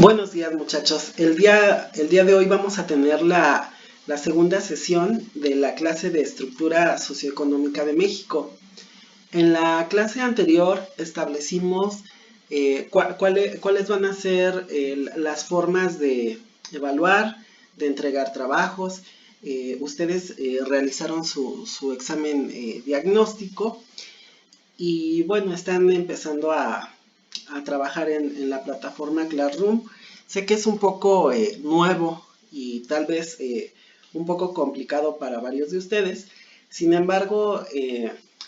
Buenos días, muchachos. El día de hoy vamos a tener la segunda sesión de la clase de Estructura Socioeconómica de México. En la clase anterior establecimos cuáles van a ser las formas de evaluar, de entregar trabajos. Ustedes realizaron su examen diagnóstico y bueno, están empezando a trabajar en la plataforma Classroom. Sé que es un poco nuevo y tal vez un poco complicado para varios de ustedes. Sin embargo,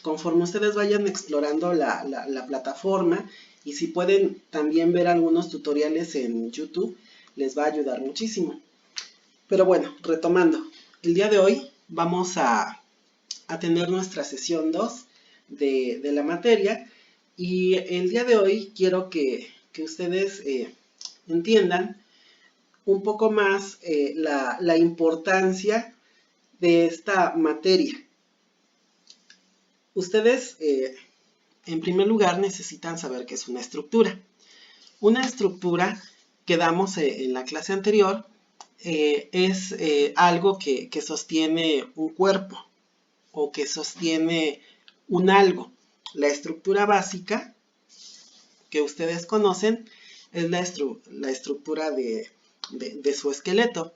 conforme ustedes vayan explorando la plataforma y si pueden también ver algunos tutoriales en YouTube, les va a ayudar muchísimo. Pero bueno, retomando, el día de hoy vamos a tener nuestra sesión 2 de la materia. Y el día de hoy quiero que ustedes entiendan un poco más la importancia de esta materia. Ustedes, en primer lugar, necesitan saber qué es una estructura. Una estructura que damos en la clase anterior es algo que sostiene un cuerpo o que sostiene un algo. La estructura básica que ustedes conocen es la estructura de su esqueleto.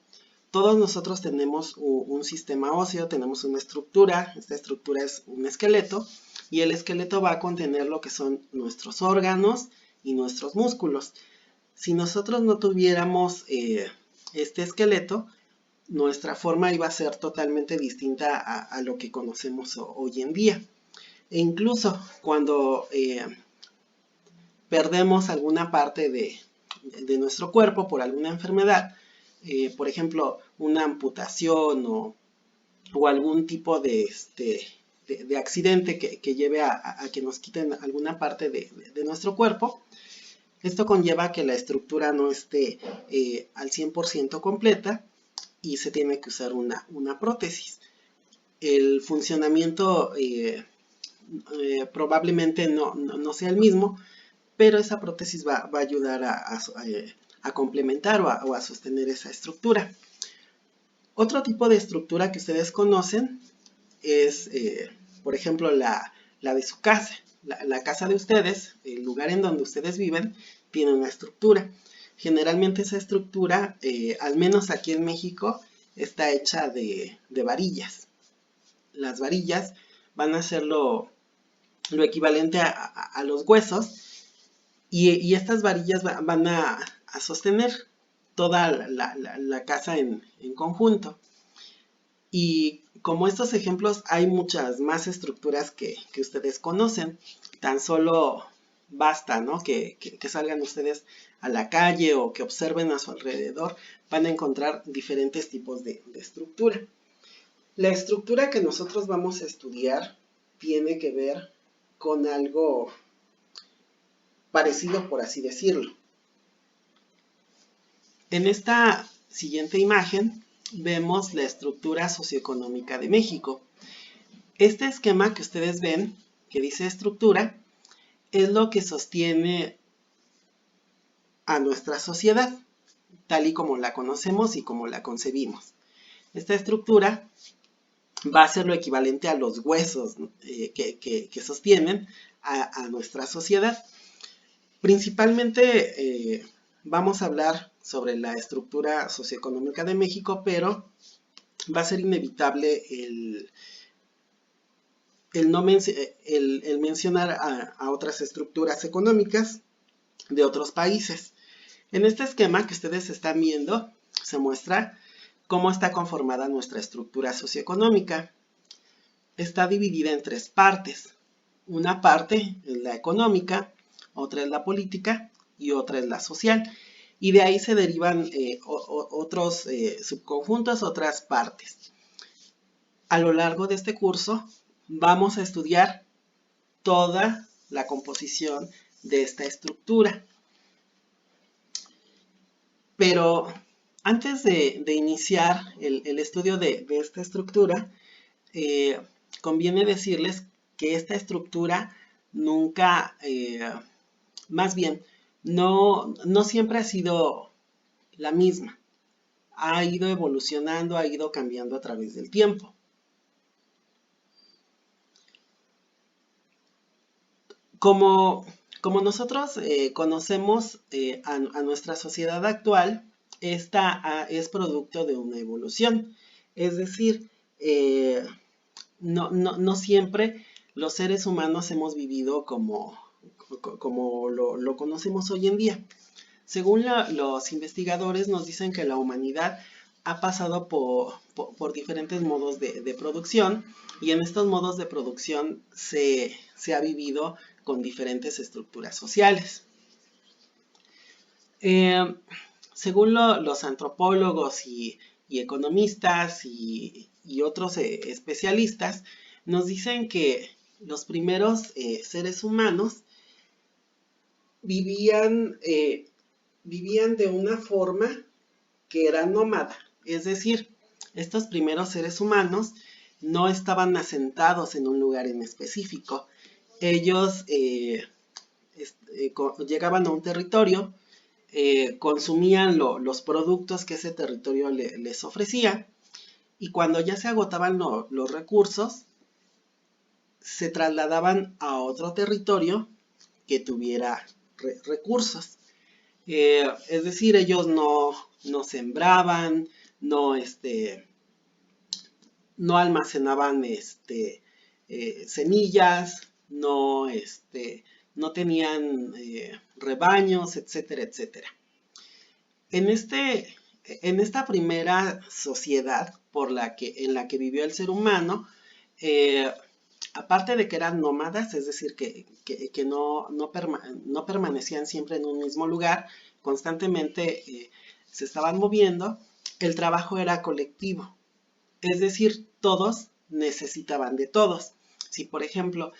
Todos nosotros tenemos un sistema óseo, tenemos una estructura, esta estructura es un esqueleto, y el esqueleto va a contener lo que son nuestros órganos y nuestros músculos. Si nosotros no tuviéramos este esqueleto, nuestra forma iba a ser totalmente distinta a lo que conocemos hoy en día. E incluso cuando perdemos alguna parte de nuestro cuerpo por alguna enfermedad, por ejemplo, una amputación o algún tipo de accidente que lleve a que nos quiten alguna parte de nuestro cuerpo, esto conlleva que la estructura no esté al 100% completa y se tiene que usar una prótesis. El funcionamiento probablemente no sea el mismo, pero esa prótesis va a ayudar a complementar o a sostener esa estructura. Otro tipo de estructura que ustedes conocen es, por ejemplo, la de su casa. La casa de ustedes, el lugar en donde ustedes viven, tiene una estructura. Generalmente esa estructura, al menos aquí en México, está hecha de varillas. Las varillas van a ser lo equivalente a los huesos, y estas varillas van a sostener toda la casa en conjunto. Y como estos ejemplos, hay muchas más estructuras que ustedes conocen. Tan solo basta, ¿no?, que salgan ustedes a la calle o que observen a su alrededor, van a encontrar diferentes tipos de estructura. La estructura que nosotros vamos a estudiar tiene que ver con algo parecido, por así decirlo. En esta siguiente imagen vemos la estructura socioeconómica de México. Este esquema que ustedes ven, que dice estructura, es lo que sostiene a nuestra sociedad, tal y como la conocemos y como la concebimos. Esta estructura va a ser lo equivalente a los huesos que sostienen a nuestra sociedad. Principalmente vamos a hablar sobre la estructura socioeconómica de México, pero va a ser inevitable el mencionar a otras estructuras económicas de otros países. En este esquema que ustedes están viendo, se muestra cómo está conformada nuestra estructura socioeconómica. Está dividida en tres partes. Una parte es la económica, otra es la política y otra es la social. Y de ahí se derivan otros subconjuntos, otras partes. A lo largo de este curso vamos a estudiar toda la composición de esta estructura. Pero antes de iniciar el estudio de esta estructura, conviene decirles que esta estructura nunca, más bien, no siempre ha sido la misma. Ha ido evolucionando, ha ido cambiando a través del tiempo. Como, como nosotros conocemos a nuestra sociedad actual, esta es producto de una evolución. Es decir, no siempre los seres humanos hemos vivido como lo conocemos hoy en día. Según los investigadores nos dicen que la humanidad ha pasado por diferentes modos de producción y en estos modos de producción se ha vivido con diferentes estructuras sociales. Según los antropólogos y economistas y otros especialistas, nos dicen que los primeros seres humanos vivían de una forma que era nómada. Es decir, estos primeros seres humanos no estaban asentados en un lugar en específico. Ellos llegaban a un territorio, consumían los productos que ese territorio les ofrecía y cuando ya se agotaban los recursos, se trasladaban a otro territorio que tuviera recursos. Es decir, ellos no sembraban, no almacenaban semillas, no tenían rebaños, etcétera, etcétera. En esta primera sociedad en la que vivió el ser humano, aparte de que eran nómadas, es decir, que no permanecían siempre en un mismo lugar, constantemente se estaban moviendo, el trabajo era colectivo. Es decir, todos necesitaban de todos. Si, por ejemplo,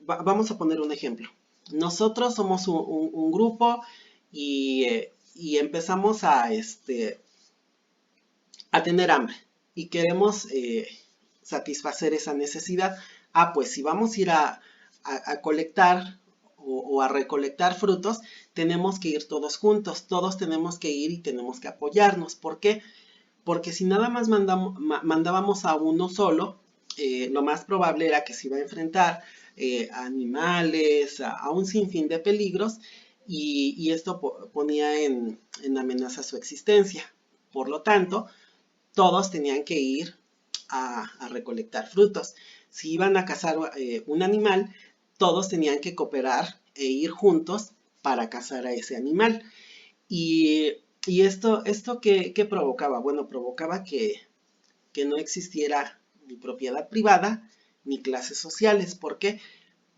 vamos a poner un ejemplo. Nosotros somos un grupo y empezamos a tener hambre y queremos satisfacer esa necesidad. Pues si vamos a ir a colectar o a recolectar frutos, tenemos que ir todos juntos, todos tenemos que ir y tenemos que apoyarnos. ¿Por qué? Porque si nada más mandábamos a uno solo, lo más probable era que se iba a enfrentar a animales, a un sinfín de peligros, y esto ponía en amenaza su existencia. Por lo tanto, todos tenían que ir a recolectar frutos. Si iban a cazar un animal, todos tenían que cooperar e ir juntos para cazar a ese animal. Y esto ¿qué provocaba? Bueno, provocaba que no existiera ni propiedad privada ni clases sociales. ¿Por qué?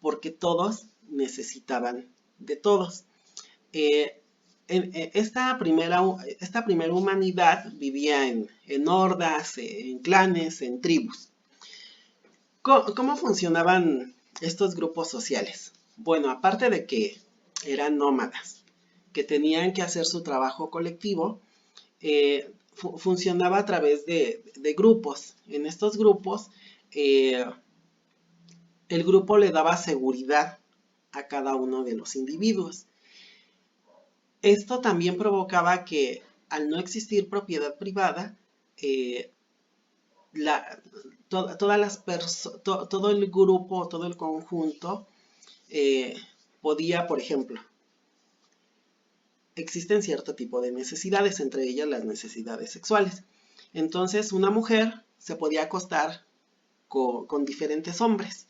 Porque todos necesitaban de todos. Esta primera humanidad vivía en hordas, en clanes, en tribus. ¿Cómo funcionaban estos grupos sociales? Bueno, aparte de que eran nómadas, que tenían que hacer su trabajo colectivo, funcionaba a través de grupos. En estos grupos, el grupo le daba seguridad a cada uno de los individuos. Esto también provocaba que, al no existir propiedad privada, todo el grupo, todo el conjunto, podía, por ejemplo, existen cierto tipo de necesidades, entre ellas las necesidades sexuales. Entonces, una mujer se podía acostar con diferentes hombres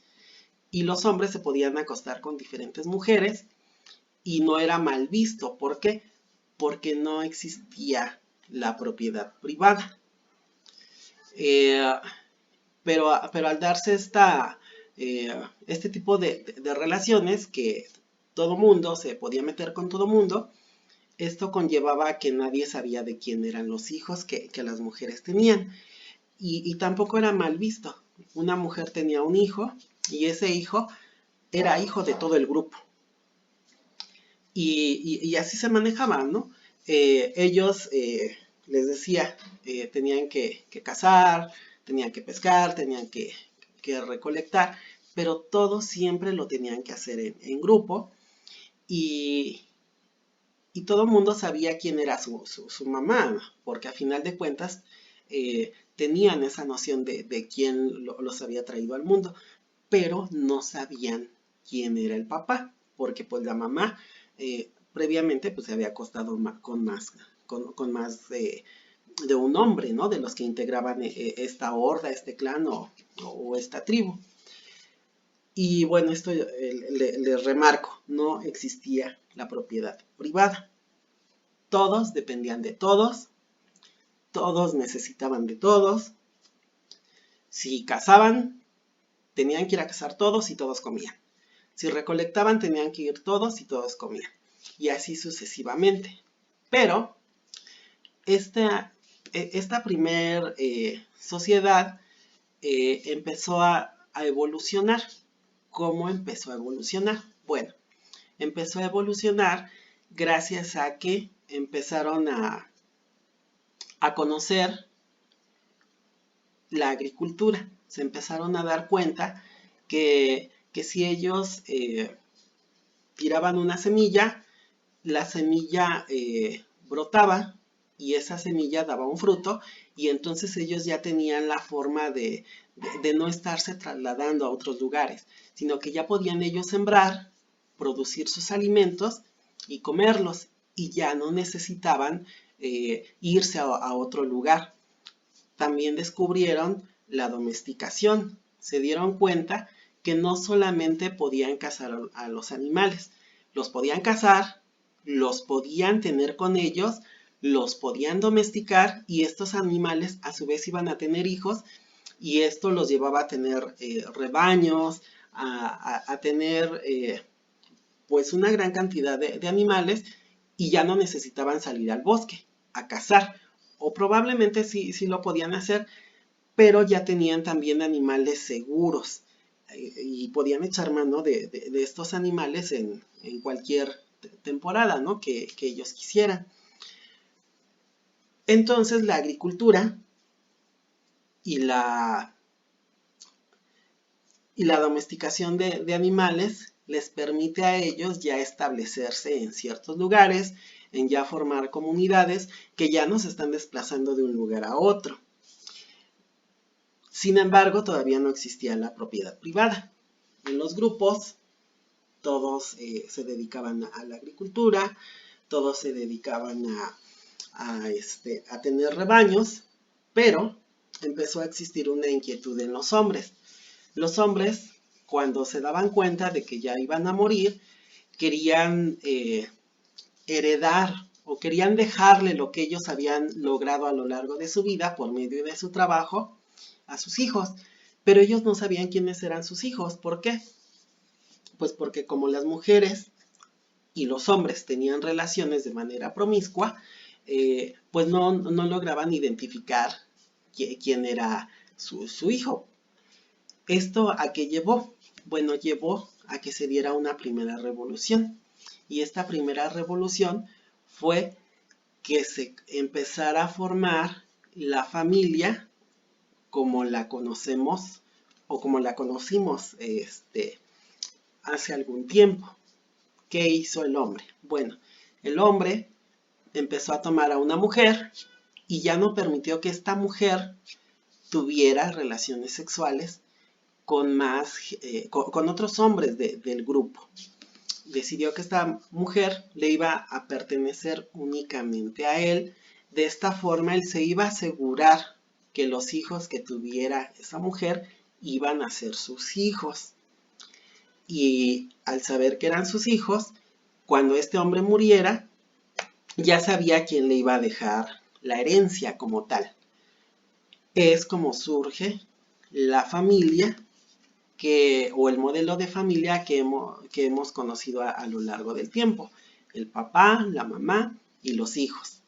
y los hombres se podían acostar con diferentes mujeres y no era mal visto. ¿Por qué? Porque no existía la propiedad privada. Pero al darse este tipo de relaciones, que todo mundo se podía meter con todo mundo, esto conllevaba que nadie sabía de quién eran los hijos que las mujeres tenían. Y tampoco era mal visto. Una mujer tenía un hijo y ese hijo era hijo de todo el grupo. Y así se manejaban, ¿no? Ellos, les decía, tenían que cazar, tenían que pescar, tenían que recolectar, pero todo siempre lo tenían que hacer en grupo. y todo el mundo sabía quién era su mamá, porque a final de cuentas tenían esa noción de quién los había traído al mundo, pero no sabían quién era el papá, porque pues la mamá previamente pues se había acostado con más de un hombre, ¿no? De los que integraban esta horda, este clan o esta tribu. Y bueno, esto les remarco, no existía la propiedad privada. Todos dependían de todos necesitaban de todos. Si cazaban, tenían que ir a cazar todos y todos comían. Si recolectaban, tenían que ir todos y todos comían. Y así sucesivamente. Pero esta primer sociedad empezó a evolucionar. ¿Cómo empezó a evolucionar? Bueno, empezó a evolucionar gracias a que empezaron a conocer la agricultura. Se empezaron a dar cuenta que si ellos tiraban una semilla, la semilla brotaba y esa semilla daba un fruto y entonces ellos ya tenían la forma de no estarse trasladando a otros lugares, sino que ya podían ellos sembrar, producir sus alimentos y comerlos y ya no necesitaban irse a otro lugar. También descubrieron la domesticación. Se dieron cuenta que no solamente podían cazar a los animales, los podían cazar, los podían tener con ellos, los podían domesticar y estos animales a su vez iban a tener hijos y esto los llevaba a tener rebaños, a tener pues una gran cantidad de animales y ya no necesitaban salir al bosque a cazar. O probablemente sí lo podían hacer, pero ya tenían también animales seguros y podían echar mano de estos animales en cualquier temporada, ¿no? que ellos quisieran. Entonces la agricultura y la domesticación de animales les permite a ellos ya establecerse en ciertos lugares, en ya formar comunidades que ya no se están desplazando de un lugar a otro. Sin embargo, todavía no existía la propiedad privada. En los grupos, todos se dedicaban a la agricultura, todos se dedicaban a tener rebaños, pero empezó a existir una inquietud en los hombres. Los hombres, cuando se daban cuenta de que ya iban a morir, querían heredar o querían dejarle lo que ellos habían logrado a lo largo de su vida por medio de su trabajo a sus hijos, pero ellos no sabían quiénes eran sus hijos. ¿Por qué? Pues porque como las mujeres y los hombres tenían relaciones de manera promiscua, pues no lograban identificar quién era su hijo. ¿Esto a qué llevó? Bueno, llevó a que se diera una primera revolución. Y esta primera revolución fue que se empezara a formar la familia como la conocemos o como la conocimos hace algún tiempo. ¿Qué hizo el hombre? Bueno, el hombre empezó a tomar a una mujer y ya no permitió que esta mujer tuviera relaciones sexuales con otros hombres del grupo. Decidió que esta mujer le iba a pertenecer únicamente a él. De esta forma él se iba a asegurar que los hijos que tuviera esa mujer iban a ser sus hijos. Y al saber que eran sus hijos, cuando este hombre muriera, ya sabía quién le iba a dejar la herencia como tal. Es como surge la familia o el modelo de familia que hemos conocido a lo largo del tiempo. El papá, la mamá y los hijos.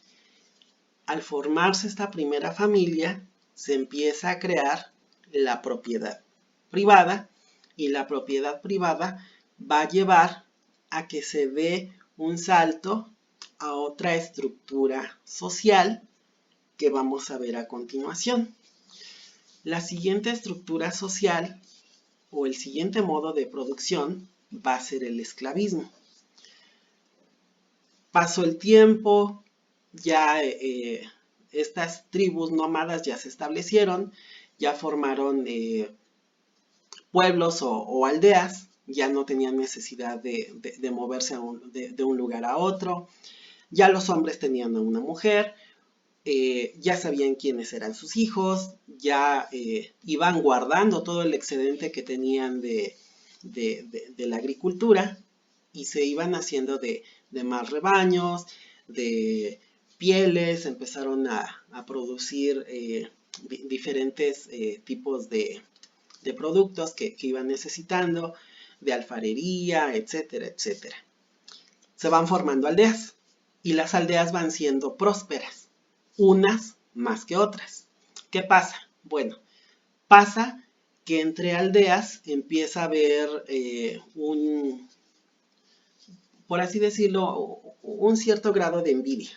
Al formarse esta primera familia, se empieza a crear la propiedad privada y la propiedad privada va a llevar a que se dé un salto a otra estructura social que vamos a ver a continuación. La siguiente estructura social o el siguiente modo de producción va a ser el esclavismo. Pasó el tiempo, ya estas tribus nómadas ya se establecieron, ya formaron pueblos o aldeas, ya no tenían necesidad de moverse de un lugar a otro, ya los hombres tenían a una mujer, ya sabían quiénes eran sus hijos, ya iban guardando todo el excedente que tenían de la agricultura y se iban haciendo de más rebaños, de pieles, empezaron a producir diferentes tipos de productos que iban necesitando, de alfarería, etcétera, etcétera. Se van formando aldeas y las aldeas van siendo prósperas, unas más que otras. ¿Qué pasa? Bueno, pasa que entre aldeas empieza a haber por así decirlo, un cierto grado de envidia.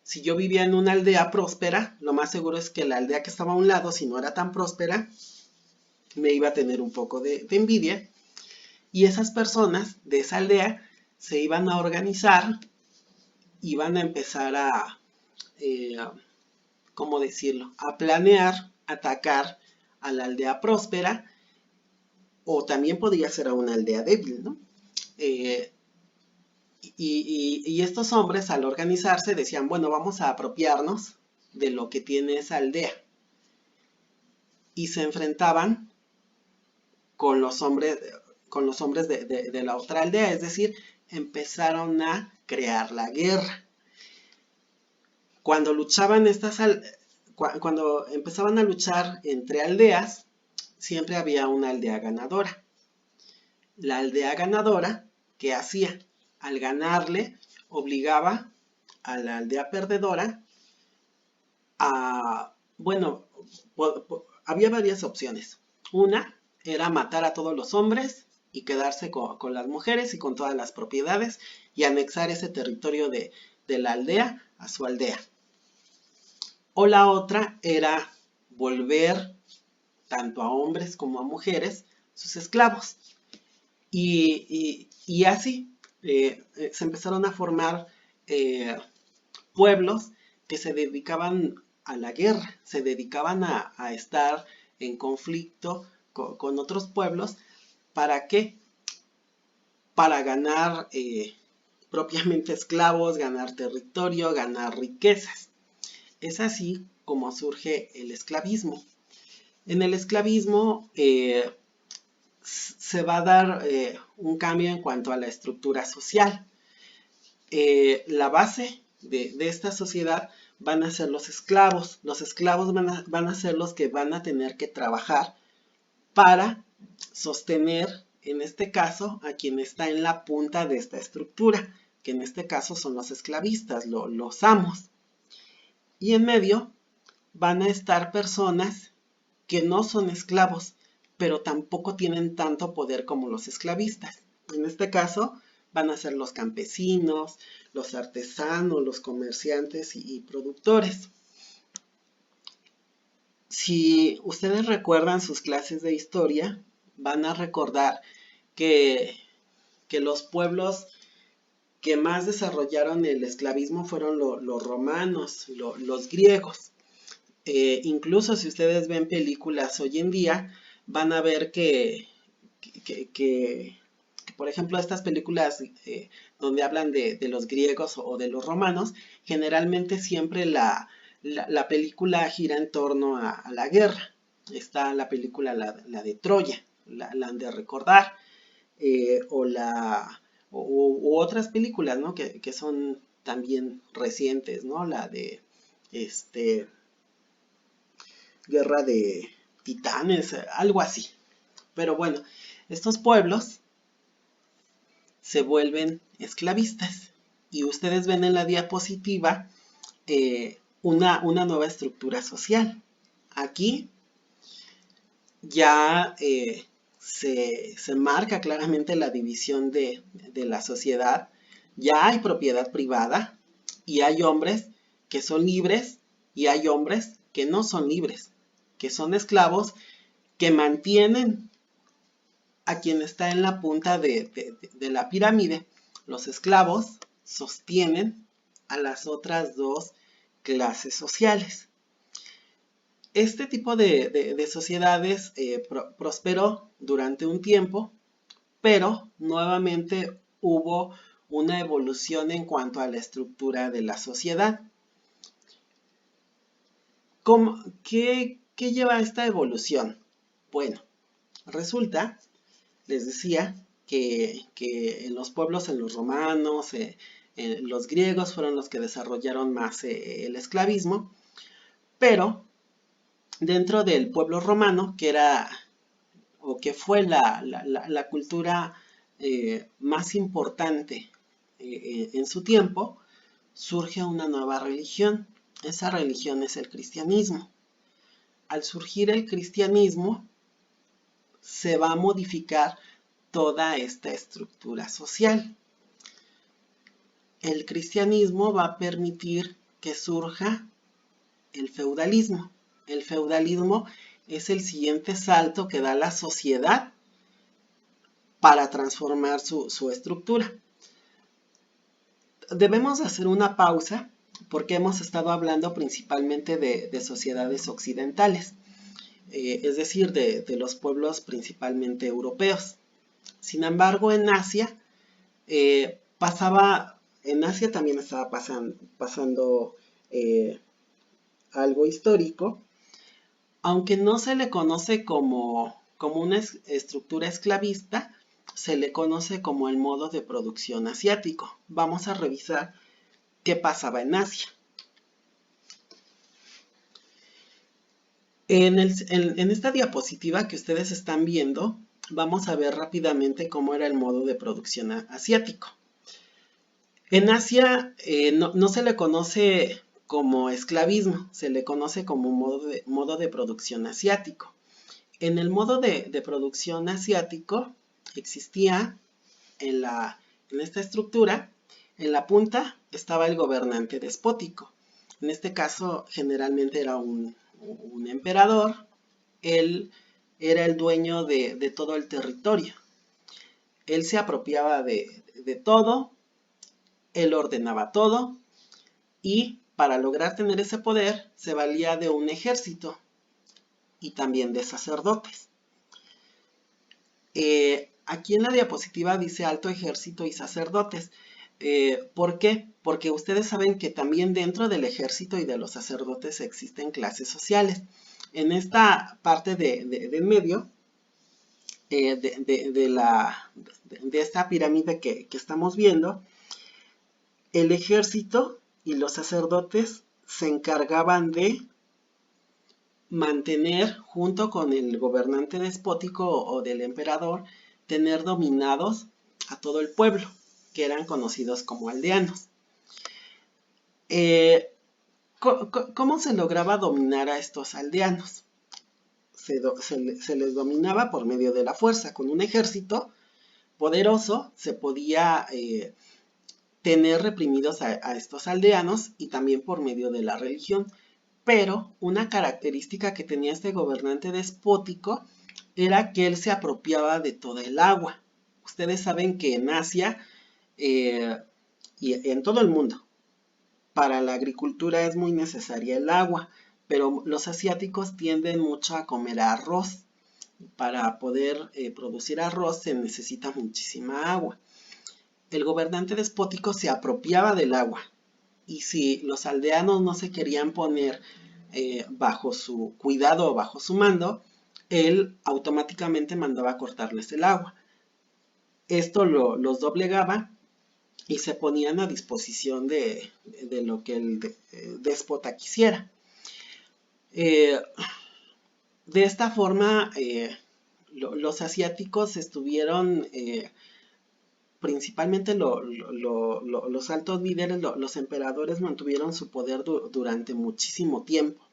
Si yo vivía en una aldea próspera, lo más seguro es que la aldea que estaba a un lado, si no era tan próspera, me iba a tener un poco de envidia. Y esas personas de esa aldea se iban a organizar, iban a empezar ¿cómo decirlo? A planear, atacar a la aldea próspera, o también podría ser a una aldea débil, ¿no? Y estos hombres, al organizarse, decían, bueno, vamos a apropiarnos de lo que tiene esa aldea. Y se enfrentaban con los hombres de la otra aldea, es decir, empezaron a crear la guerra. Cuando cuando empezaban a luchar entre aldeas, siempre había una aldea ganadora. La aldea ganadora, ¿qué hacía? Al ganarle, obligaba a la aldea perdedora a, bueno, había varias opciones. Una era matar a todos los hombres y quedarse con las mujeres y con todas las propiedades y anexar ese territorio de la aldea a su aldea. O la otra era volver tanto a hombres como a mujeres sus esclavos. Y así se empezaron a formar pueblos que se dedicaban a la guerra, se dedicaban a estar en conflicto con otros pueblos. ¿Para qué? Para ganar propiamente esclavos, ganar territorio, ganar riquezas. Es así como surge el esclavismo. En el esclavismo se va a dar un cambio en cuanto a la estructura social. La base de esta sociedad van a ser los esclavos. Los esclavos van a ser los que van a tener que trabajar para sostener, en este caso, a quien está en la punta de esta estructura, que en este caso son los esclavistas, los amos. Y en medio van a estar personas que no son esclavos, pero tampoco tienen tanto poder como los esclavistas. En este caso van a ser los campesinos, los artesanos, los comerciantes y productores. Si ustedes recuerdan sus clases de historia, van a recordar que los pueblos que más desarrollaron el esclavismo fueron los romanos, los griegos. Incluso si ustedes ven películas hoy en día, van a ver que por ejemplo, estas películas donde hablan de los griegos o de los romanos, generalmente siempre la película gira en torno a la guerra. Está la película, la de Troya, la han de recordar, u otras películas, ¿no? que son también recientes, ¿no? La de Guerra de Titanes, algo así. Pero bueno, estos pueblos se vuelven esclavistas y ustedes ven en la diapositiva una nueva estructura social. Aquí ya se marca claramente la división de la sociedad. Ya hay propiedad privada y hay hombres que son libres y hay hombres que no son libres, que son esclavos, que mantienen a quien está en la punta de la pirámide. los esclavos sostienen a las otras dos clases sociales. Este tipo de sociedades prosperó durante un tiempo, pero nuevamente hubo una evolución en cuanto a la estructura de la sociedad. ¿Qué lleva a esta evolución? Bueno, resulta, les decía, que en los pueblos, en los romanos, los griegos fueron los que desarrollaron más el esclavismo, pero dentro del pueblo romano, que era o que fue la cultura más importante en su tiempo, surge una nueva religión. Esa religión es el cristianismo. Al surgir el cristianismo, se va a modificar toda esta estructura social. El cristianismo va a permitir que surja el feudalismo. El feudalismo es el siguiente salto que da la sociedad para transformar su estructura. Debemos hacer una pausa porque hemos estado hablando principalmente de sociedades occidentales, es decir, de los pueblos principalmente europeos. Sin embargo, en Asia también estaba pasando algo histórico, aunque no se le conoce como una estructura esclavista, se le conoce como el modo de producción asiático. Vamos a revisar qué pasaba en Asia. En esta diapositiva que ustedes están viendo, vamos a ver rápidamente cómo era el modo de producción asiático. En Asia no se le conoce como esclavismo, se le conoce como modo de producción asiático. En el modo de producción asiático existía en esta estructura, en la punta estaba el gobernante despótico. En este caso generalmente era un emperador. Él era el dueño de todo el territorio. Él se apropiaba de todo, él ordenaba todo y para lograr tener ese poder se valía de un ejército y también de sacerdotes. Aquí en la diapositiva dice alto ejército y sacerdotes. ¿Por qué? Porque ustedes saben que también dentro del ejército y de los sacerdotes existen clases sociales. En esta parte de medio, de esta pirámide que estamos viendo, el ejército y los sacerdotes se encargaban de mantener, junto con el gobernante despótico o del emperador, tener dominados a todo el pueblo, que eran conocidos como aldeanos. ¿Cómo se lograba dominar a estos aldeanos? Se les dominaba por medio de la fuerza. Con un ejército poderoso se podía tener reprimidos a estos aldeanos y también por medio de la religión. Pero una característica que tenía este gobernante despótico era que él se apropiaba de toda el agua. Ustedes saben que en Asia y en todo el mundo, para la agricultura es muy necesaria el agua, pero los asiáticos tienden mucho a comer arroz. Para poder producir arroz se necesita muchísima agua. El gobernante despótico se apropiaba del agua y si los aldeanos no se querían poner bajo su cuidado o bajo su mando, él automáticamente mandaba a cortarles el agua. Esto los doblegaba y se ponían a disposición de lo que el déspota quisiera. De esta forma, los asiáticos estuvieron, principalmente los altos líderes, los emperadores mantuvieron su poder durante muchísimo tiempo.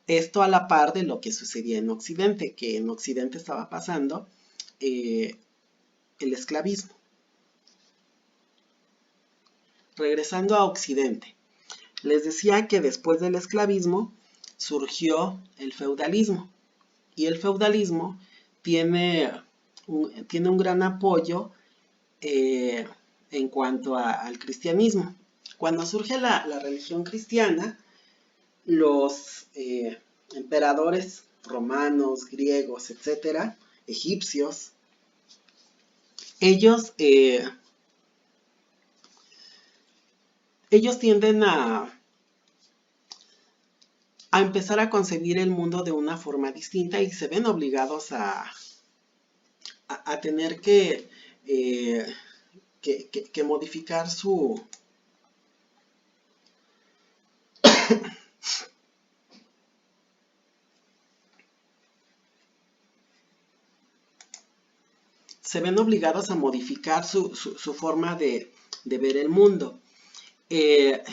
Esto a la par de lo que sucedía en Occidente, que en Occidente estaba pasando el esclavismo. Regresando a Occidente, les decía que después del esclavismo surgió el feudalismo. Y el feudalismo tiene un gran apoyo en cuanto al cristianismo. Cuando surge la religión cristiana, los emperadores romanos, griegos, etcétera, egipcios, ellos tienden a empezar a concebir el mundo de una forma distinta y se ven obligados a tener que modificar se ven obligados a modificar su forma de ver el mundo. El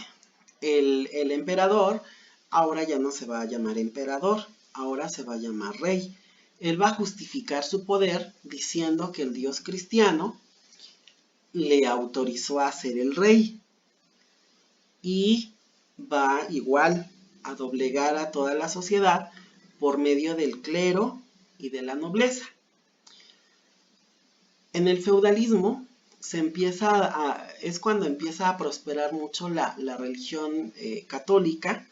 emperador ahora ya no se va a llamar emperador, ahora se va a llamar rey. Él va a justificar su poder diciendo que el Dios cristiano le autorizó a ser el rey y va igual a doblegar a toda la sociedad por medio del clero y de la nobleza. En el feudalismo es cuando empieza a prosperar mucho la religión católica,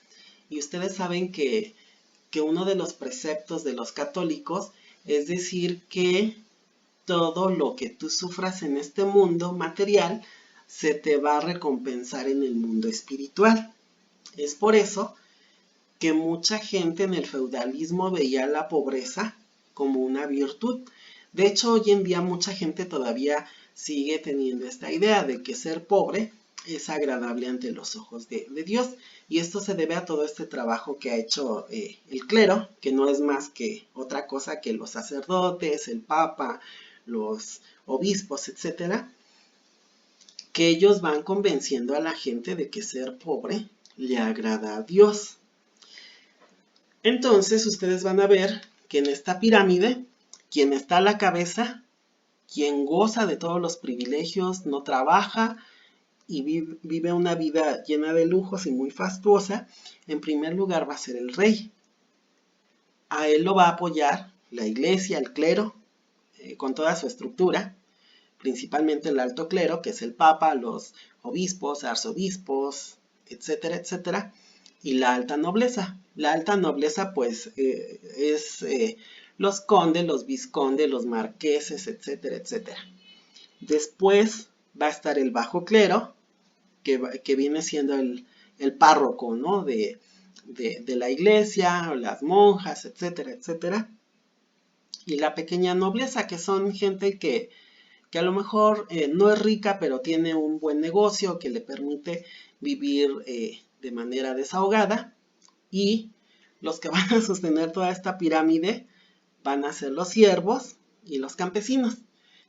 y ustedes saben que uno de los preceptos de los católicos es decir que todo lo que tú sufras en este mundo material se te va a recompensar en el mundo espiritual. Es por eso que mucha gente en el feudalismo veía la pobreza como una virtud. De hecho, hoy en día mucha gente todavía sigue teniendo esta idea de que ser pobre es agradable ante los ojos de Dios. Y esto se debe a todo este trabajo que ha hecho el clero, que no es más que otra cosa que los sacerdotes, el papa, los obispos, etcétera, que ellos van convenciendo a la gente de que ser pobre le agrada a Dios. Entonces ustedes van a ver que en esta pirámide, quien está a la cabeza, quien goza de todos los privilegios, no trabaja y vive una vida llena de lujos y muy fastuosa, en primer lugar va a ser el rey. A él lo va a apoyar la iglesia, el clero, con toda su estructura, principalmente el alto clero, que es el papa, los obispos, arzobispos, etcétera, etcétera, y la alta nobleza. La alta nobleza, pues, es los condes, los vizcondes, los marqueses, etcétera, etcétera. Después va a estar el bajo clero, que viene siendo el párroco, ¿no? de la iglesia, las monjas, etcétera, etcétera. Y la pequeña nobleza, que son gente que a lo mejor no es rica, pero tiene un buen negocio que le permite vivir de manera desahogada. Y los que van a sostener toda esta pirámide van a ser los siervos y los campesinos.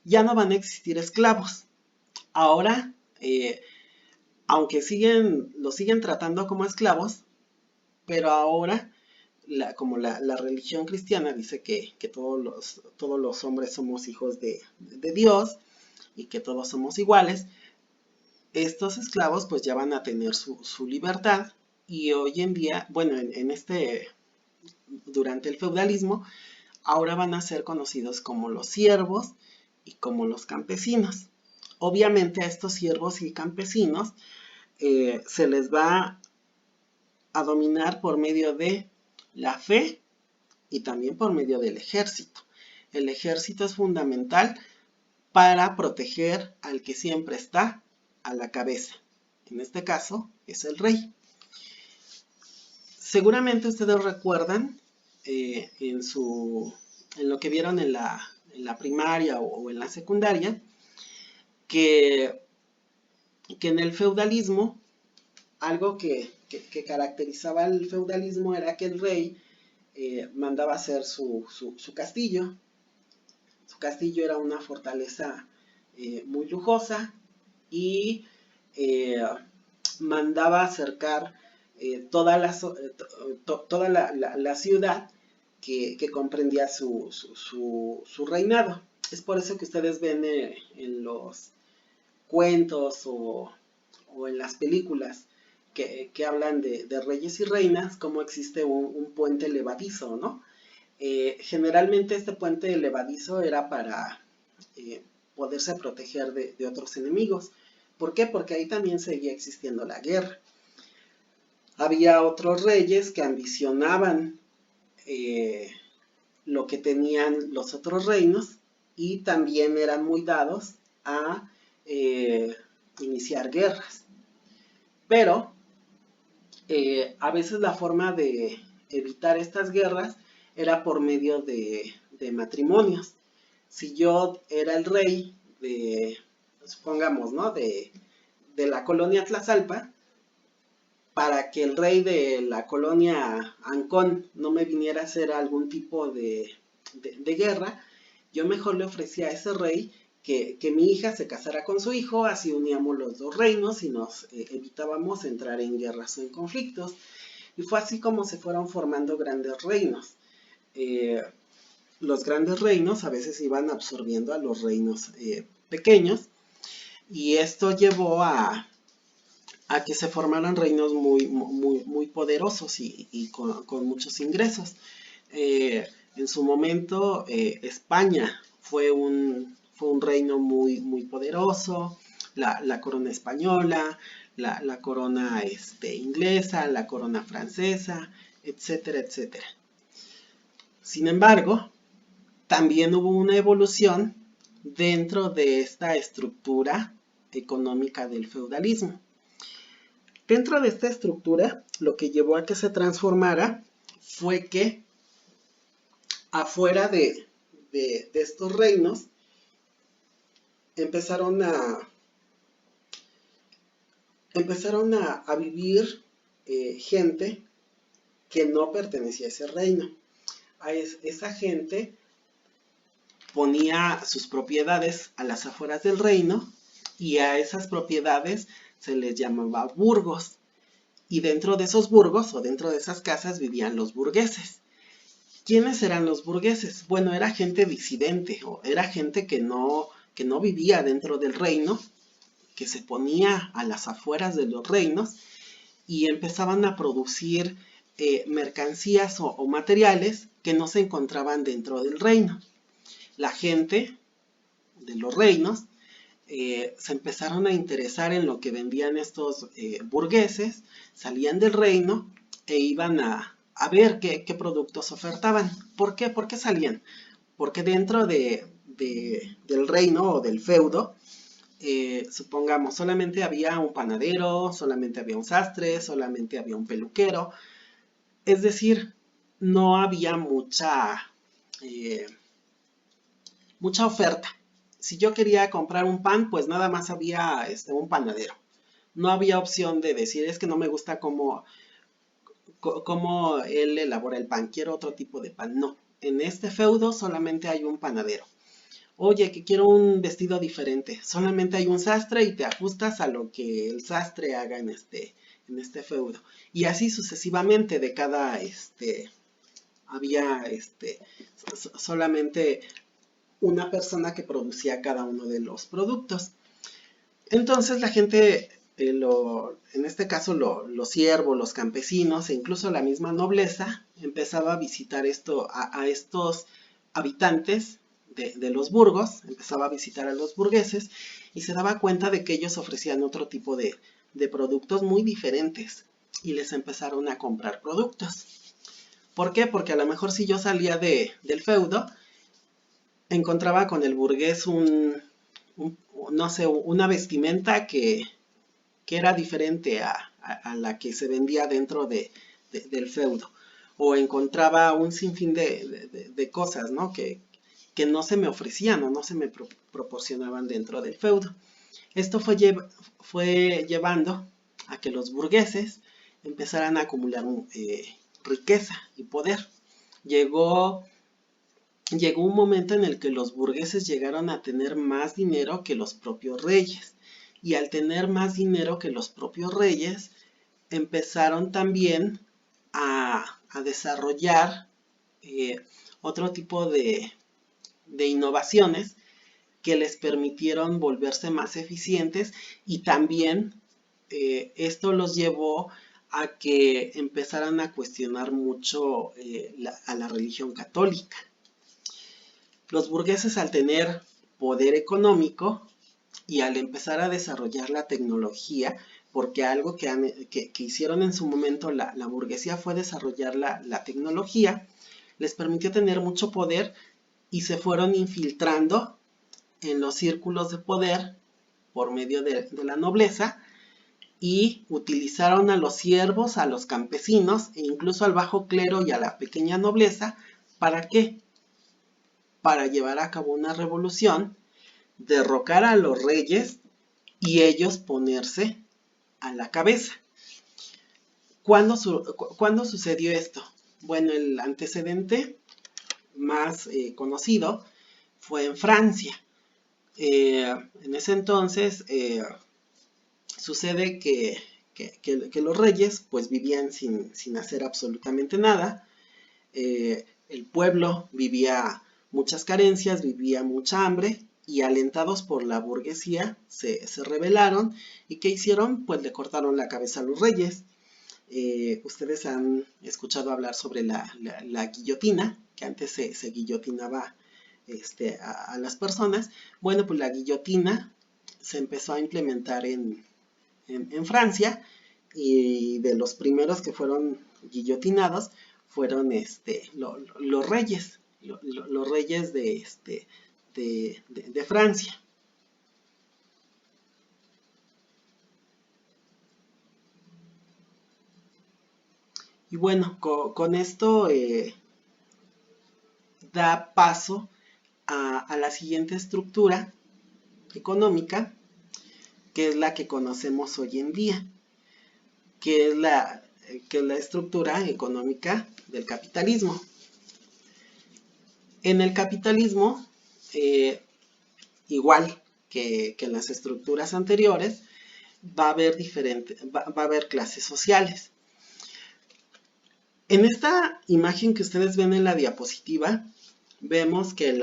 Ya no van a existir esclavos. Ahora, aunque los siguen tratando como esclavos, pero ahora, como la religión cristiana dice que todos los hombres somos hijos de Dios y que todos somos iguales, estos esclavos pues ya van a tener su libertad. Y hoy en día, bueno, durante el feudalismo, ahora van a ser conocidos como los siervos y como los campesinos. Obviamente a estos siervos y campesinos se les va a dominar por medio de la fe y también por medio del ejército. El ejército es fundamental para proteger al que siempre está a la cabeza. En este caso es el rey. Seguramente ustedes recuerdan en lo que vieron en la primaria o en la secundaria que en el feudalismo algo que caracterizaba al feudalismo era que el rey mandaba hacer su castillo. Su castillo era una fortaleza muy lujosa y mandaba acercar toda la ciudad que comprendía su reinado. Es por eso que ustedes ven en los cuentos o en las películas que hablan de reyes y reinas, cómo existe un puente levadizo, ¿no? Generalmente este puente levadizo era para poderse proteger de otros enemigos. ¿Por qué? Porque ahí también seguía existiendo la guerra. Había otros reyes que ambicionaban lo que tenían los otros reinos y también eran muy dados a iniciar guerras. Pero a veces la forma de evitar estas guerras era por medio de matrimonios. Si yo era el rey de, supongamos, ¿no? de la colonia Tlazalpa, para que el rey de la colonia Ancón no me viniera a hacer algún tipo de guerra, yo mejor le ofrecía a ese rey que mi hija se casara con su hijo, así uníamos los dos reinos y nos evitábamos entrar en guerras o en conflictos. Y fue así como se fueron formando grandes reinos. Los grandes reinos a veces iban absorbiendo a los reinos pequeños, y esto llevó a que se formaran reinos muy poderosos y con muchos ingresos. En su momento, España fue un reino muy poderoso, la corona española, la corona inglesa, la corona francesa, etcétera, etcétera. Sin embargo, también hubo una evolución dentro de esta estructura económica del feudalismo. Dentro de esta estructura, lo que llevó a que se transformara fue que afuera de estos reinos empezaron a vivir gente que no pertenecía a ese reino. Esa gente ponía sus propiedades a las afueras del reino y a esas propiedades se les llamaba burgos. Y dentro de esos burgos o dentro de esas casas vivían los burgueses. ¿Quiénes eran los burgueses? Bueno, era gente disidente o era gente que no vivía dentro del reino, que se ponía a las afueras de los reinos y empezaban a producir mercancías o materiales que no se encontraban dentro del reino. La gente de los reinos se empezaron a interesar en lo que vendían estos burgueses, salían del reino e iban a ver qué productos ofertaban. ¿Por qué? ¿Por qué salían? Porque dentro del reino o del feudo, supongamos, solamente había un panadero, solamente había un sastre, solamente había un peluquero. Es decir, no había mucha oferta. Si yo quería comprar un pan, pues nada más había un panadero. No había opción de decir, es que no me gusta cómo él elabora el pan, quiero otro tipo de pan. No, en este feudo solamente hay un panadero. Oye, que quiero un vestido diferente. Solamente hay un sastre y te ajustas a lo que el sastre haga en este feudo. Y así sucesivamente de cada, había solamente una persona que producía cada uno de los productos. Entonces la gente, en este caso los siervos, los campesinos e incluso la misma nobleza empezaba a visitar a estos habitantes de los burgos, empezaba a visitar a los burgueses y se daba cuenta de que ellos ofrecían otro tipo de productos muy diferentes y les empezaron a comprar productos. ¿Por qué? Porque a lo mejor si yo salía del feudo, encontraba con el burgués no sé, una vestimenta que era diferente a la que se vendía dentro del feudo. O encontraba un sinfín de cosas, ¿no? Que no se me ofrecían o no se me proporcionaban dentro del feudo. Esto fue llevando a que los burgueses empezaran a acumular riqueza y poder. Llegó un momento en el que los burgueses llegaron a tener más dinero que los propios reyes. Y al tener más dinero que los propios reyes, empezaron también a desarrollar otro tipo de innovaciones que les permitieron volverse más eficientes y también esto los llevó a que empezaran a cuestionar mucho a la religión católica. Los burgueses, al tener poder económico y al empezar a desarrollar la tecnología, porque algo que hicieron en su momento la burguesía fue desarrollar la tecnología, les permitió tener mucho poder y se fueron infiltrando en los círculos de poder por medio de la nobleza y utilizaron a los siervos, a los campesinos e incluso al bajo clero y a la pequeña nobleza. ¿Para qué? Para llevar a cabo una revolución, derrocar a los reyes y ellos ponerse a la cabeza. ¿Cuándo sucedió esto? Bueno, el antecedente más conocido fue en Francia. En ese entonces sucede que los reyes pues vivían sin hacer absolutamente nada. El pueblo vivía muchas carencias, vivía mucha hambre y alentados por la burguesía se rebelaron. ¿Y qué hicieron? Pues le cortaron la cabeza a los reyes. Ustedes han escuchado hablar sobre la guillotina, que antes se guillotinaba a las personas. Bueno, pues la guillotina se empezó a implementar en Francia y de los primeros que fueron guillotinados fueron los reyes, los reyes de Francia. Y bueno, con esto da paso a la siguiente estructura económica, que es la que conocemos hoy en día, que es la estructura económica del capitalismo. En el capitalismo, igual que en las estructuras anteriores, va a haber clases sociales. En esta imagen que ustedes ven en la diapositiva, vemos que en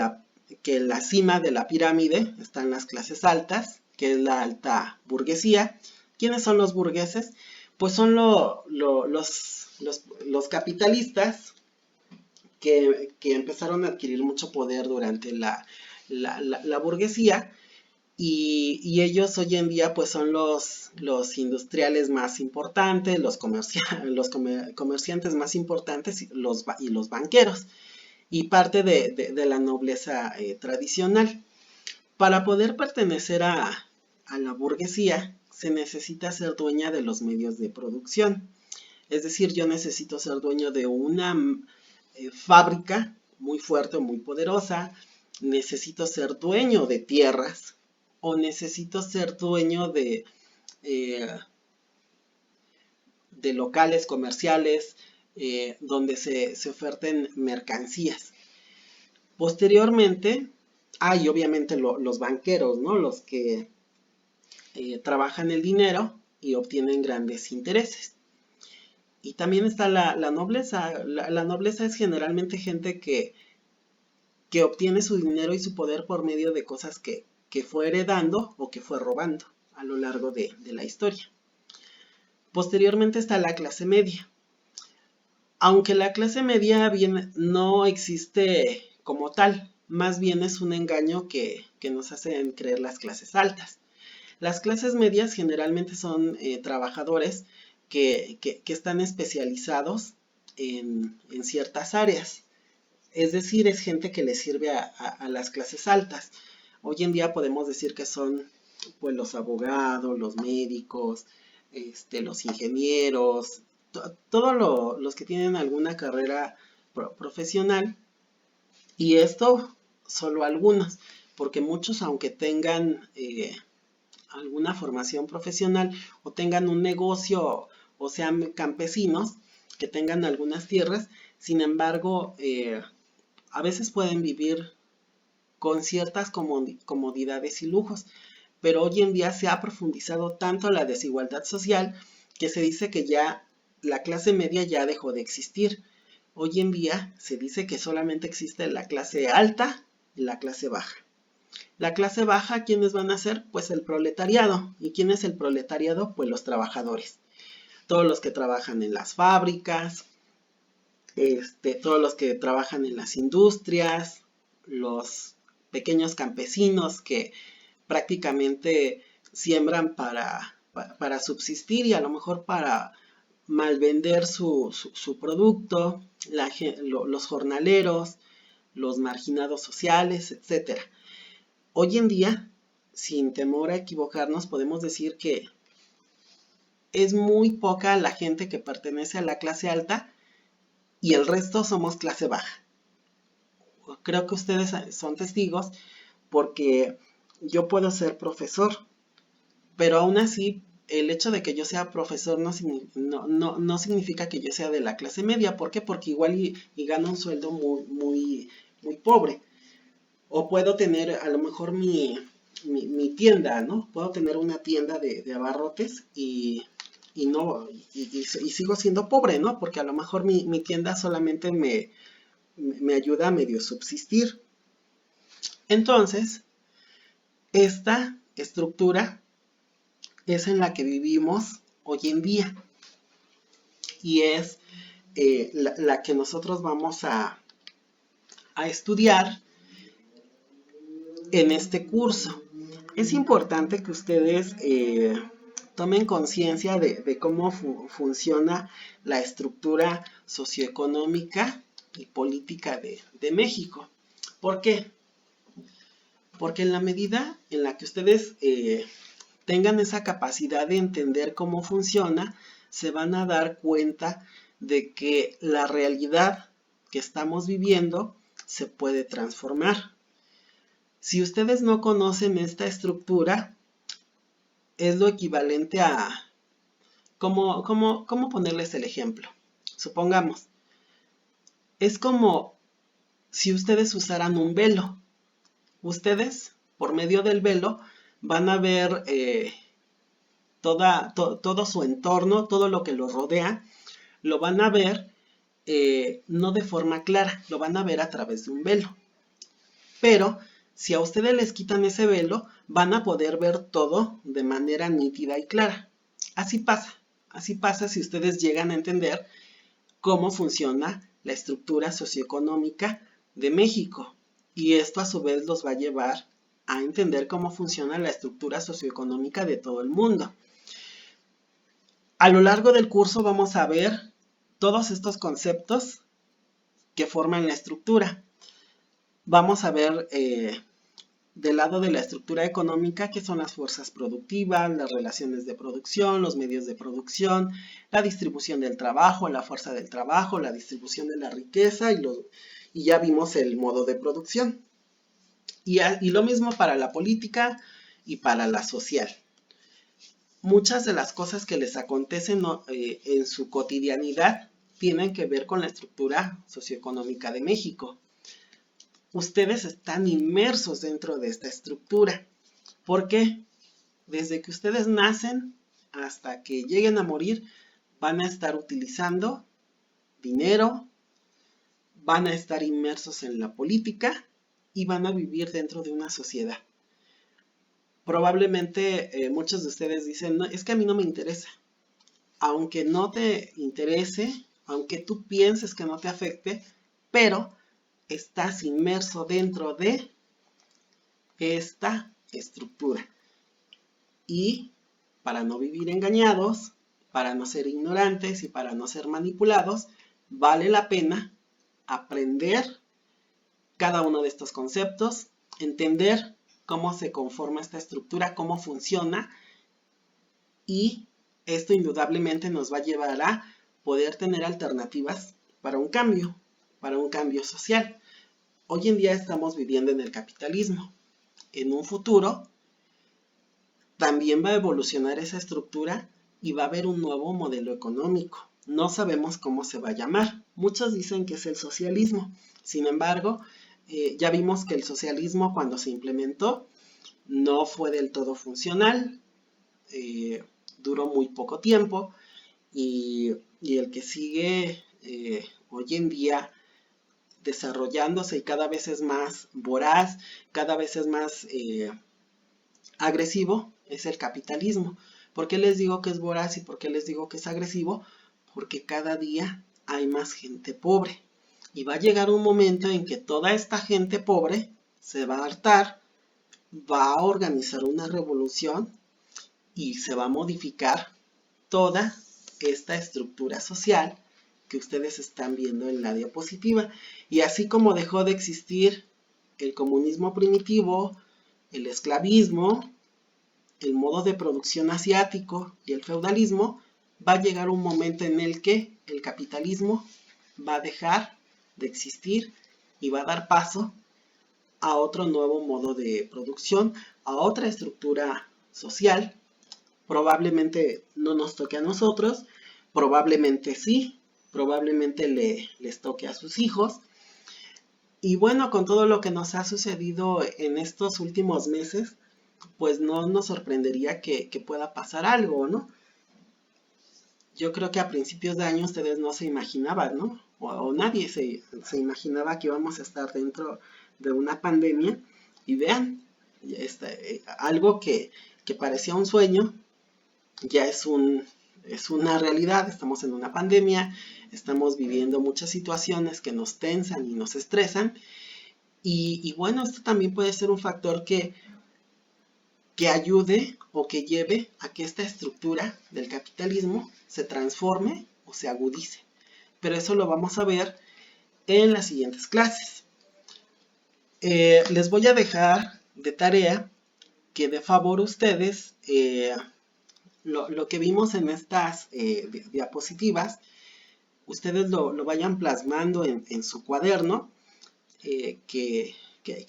la cima de la pirámide están las clases altas, que es la alta burguesía. ¿Quiénes son los burgueses? Pues son los capitalistas que empezaron a adquirir mucho poder durante la burguesía y ellos hoy en día pues son los industriales más importantes, los comerciantes más importantes y los banqueros y parte de la nobleza tradicional. Para poder pertenecer a la burguesía se necesita ser dueña de los medios de producción. Es decir, yo necesito ser dueño de una fábrica muy fuerte o muy poderosa, necesito ser dueño de tierras o necesito ser dueño de locales comerciales donde se oferten mercancías. Posteriormente, hay obviamente los banqueros, ¿no? Los que trabajan el dinero y obtienen grandes intereses. Y también está la nobleza. La nobleza es generalmente gente que obtiene su dinero y su poder por medio de cosas que fue heredando o que fue robando a lo largo de la historia. Posteriormente está la clase media. Aunque la clase media bien no existe como tal, más bien es un engaño que nos hacen creer las clases altas. Las clases medias generalmente son trabajadores que están especializados en ciertas áreas. Es decir, es gente que le sirve a las clases altas. Hoy en día podemos decir que son pues, los abogados, los médicos, los ingenieros, todos los que tienen alguna carrera profesional. Y esto solo algunos, porque muchos, aunque tengan alguna formación profesional o tengan un negocio o sean campesinos, que tengan algunas tierras, sin embargo, a veces pueden vivir con ciertas comodidades y lujos, pero hoy en día se ha profundizado tanto la desigualdad social que se dice que ya la clase media ya dejó de existir. Hoy en día se dice que solamente existe la clase alta y la clase baja. La clase baja, ¿quiénes van a ser? Pues el proletariado. ¿Y quién es el proletariado? Pues los trabajadores. Todos los que trabajan en las fábricas, todos los que trabajan en las industrias, los pequeños campesinos que prácticamente siembran para subsistir y a lo mejor para malvender su producto, los jornaleros, los marginados sociales, etc. Hoy en día, sin temor a equivocarnos, podemos decir que es muy poca la gente que pertenece a la clase alta y el resto somos clase baja. Creo que ustedes son testigos porque yo puedo ser profesor, pero aún así el hecho de que yo sea profesor no significa que yo sea de la clase media. ¿Por qué? Porque igual y gano un sueldo muy pobre. O puedo tener a lo mejor mi tienda, ¿no? Puedo tener una tienda de abarrotes y sigo siendo pobre, ¿no? Porque a lo mejor mi tienda solamente me ayuda a medio subsistir. Entonces, esta estructura es en la que vivimos hoy en día y es la que nosotros vamos a estudiar en este curso. Es importante que ustedes tomen conciencia de cómo funciona la estructura socioeconómica y política de México. ¿Por qué? Porque en la medida en la que ustedes tengan esa capacidad de entender cómo funciona, se van a dar cuenta de que la realidad que estamos viviendo se puede transformar. Si ustedes no conocen esta estructura, es lo equivalente a... ¿Cómo ponerles el ejemplo? Supongamos, es como si ustedes usaran un velo. Ustedes, por medio del velo, van a ver todo su entorno, todo lo que los rodea, lo van a ver no de forma clara, lo van a ver a través de un velo. Pero si a ustedes les quitan ese velo, van a poder ver todo de manera nítida y clara. Así pasa si ustedes llegan a entender cómo funciona la estructura socioeconómica de México. Y esto a su vez los va a llevar a entender cómo funciona la estructura socioeconómica de todo el mundo. A lo largo del curso vamos a ver todos estos conceptos que forman la estructura. Vamos a ver del lado de la estructura económica qué son las fuerzas productivas, las relaciones de producción, los medios de producción, la distribución del trabajo, la fuerza del trabajo, la distribución de la riqueza y ya vimos el modo de producción. Y lo mismo para la política y para la social. Muchas de las cosas que les acontecen en su cotidianidad tienen que ver con la estructura socioeconómica de México. Ustedes están inmersos dentro de esta estructura. ¿Por qué? Desde que ustedes nacen hasta que lleguen a morir, van a estar utilizando dinero, van a estar inmersos en la política y van a vivir dentro de una sociedad. Probablemente muchos de ustedes dicen, no, es que a mí no me interesa. Aunque no te interese, aunque tú pienses que no te afecte, pero estás inmerso dentro de esta estructura. Y para no vivir engañados, para no ser ignorantes y para no ser manipulados, vale la pena aprender cada uno de estos conceptos, entender cómo se conforma esta estructura, cómo funciona, y esto indudablemente nos va a llevar a poder tener alternativas para un cambio social. Hoy en día estamos viviendo en el capitalismo. En un futuro también va a evolucionar esa estructura y va a haber un nuevo modelo económico. No sabemos cómo se va a llamar. Muchos dicen que es el socialismo. Sin embargo, ya vimos que el socialismo cuando se implementó no fue del todo funcional, duró muy poco tiempo y el que sigue hoy en día desarrollándose y cada vez es más voraz, cada vez es más agresivo, es el capitalismo. ¿Por qué les digo que es voraz y por qué les digo que es agresivo? Porque cada día hay más gente pobre. Y va a llegar un momento en que toda esta gente pobre se va a hartar, va a organizar una revolución y se va a modificar toda esta estructura social que ustedes están viendo en la diapositiva. Y así como dejó de existir el comunismo primitivo, el esclavismo, el modo de producción asiático y el feudalismo, va a llegar un momento en el que el capitalismo va a dejar de existir y va a dar paso a otro nuevo modo de producción, a otra estructura social. Probablemente no nos toque a nosotros, probablemente sí, probablemente les toque a sus hijos. Y bueno, con todo lo que nos ha sucedido en estos últimos meses, pues no nos sorprendería que pueda pasar algo, ¿no? Yo creo que a principios de año ustedes no se imaginaban, ¿no? O nadie se imaginaba que íbamos a estar dentro de una pandemia. Y vean, algo que parecía un sueño, ya es una realidad. Estamos en una pandemia, estamos viviendo muchas situaciones que nos tensan y nos estresan. Y bueno, esto también puede ser un factor que ayude o que lleve a que esta estructura del capitalismo se transforme o se agudice. Pero eso lo vamos a ver en las siguientes clases. Les voy a dejar de tarea que de favor ustedes lo que vimos en estas diapositivas, ustedes lo vayan plasmando en su cuaderno, que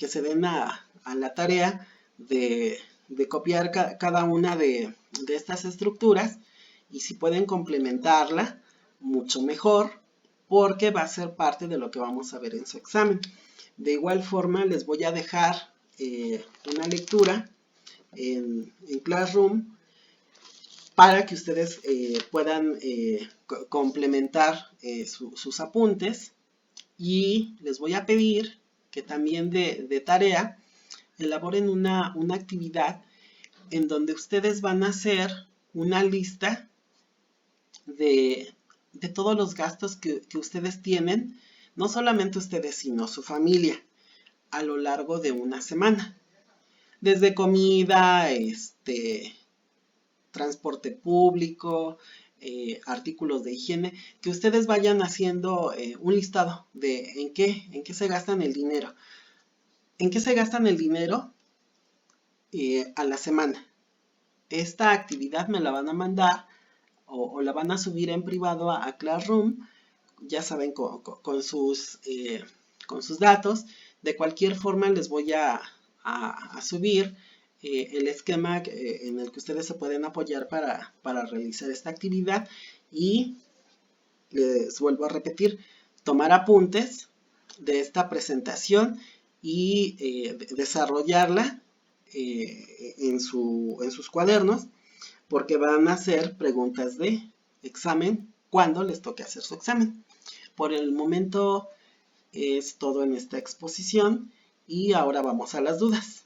se den a la tarea de copiar cada una de estas estructuras, y si pueden complementarla, mucho mejor, porque va a ser parte de lo que vamos a ver en su examen. De igual forma, les voy a dejar una lectura en Classroom para que ustedes puedan complementar sus apuntes, y les voy a pedir que también de tarea elaboren una actividad en donde ustedes van a hacer una lista de todos los gastos que ustedes tienen, no solamente ustedes, sino su familia, a lo largo de una semana. Desde comida, transporte público, artículos de higiene, que ustedes vayan haciendo un listado de en qué se gastan el dinero. ¿En qué se gastan el dinero a la semana? Esta actividad me la van a mandar o la van a subir en privado a Classroom, ya saben, con sus datos. De cualquier forma les voy a subir el esquema en el que ustedes se pueden apoyar para realizar esta actividad. Y les vuelvo a repetir, tomar apuntes de esta presentación y desarrollarla en sus cuadernos, porque van a ser preguntas de examen cuando les toque hacer su examen. Por el momento es todo en esta exposición, y ahora vamos a las dudas.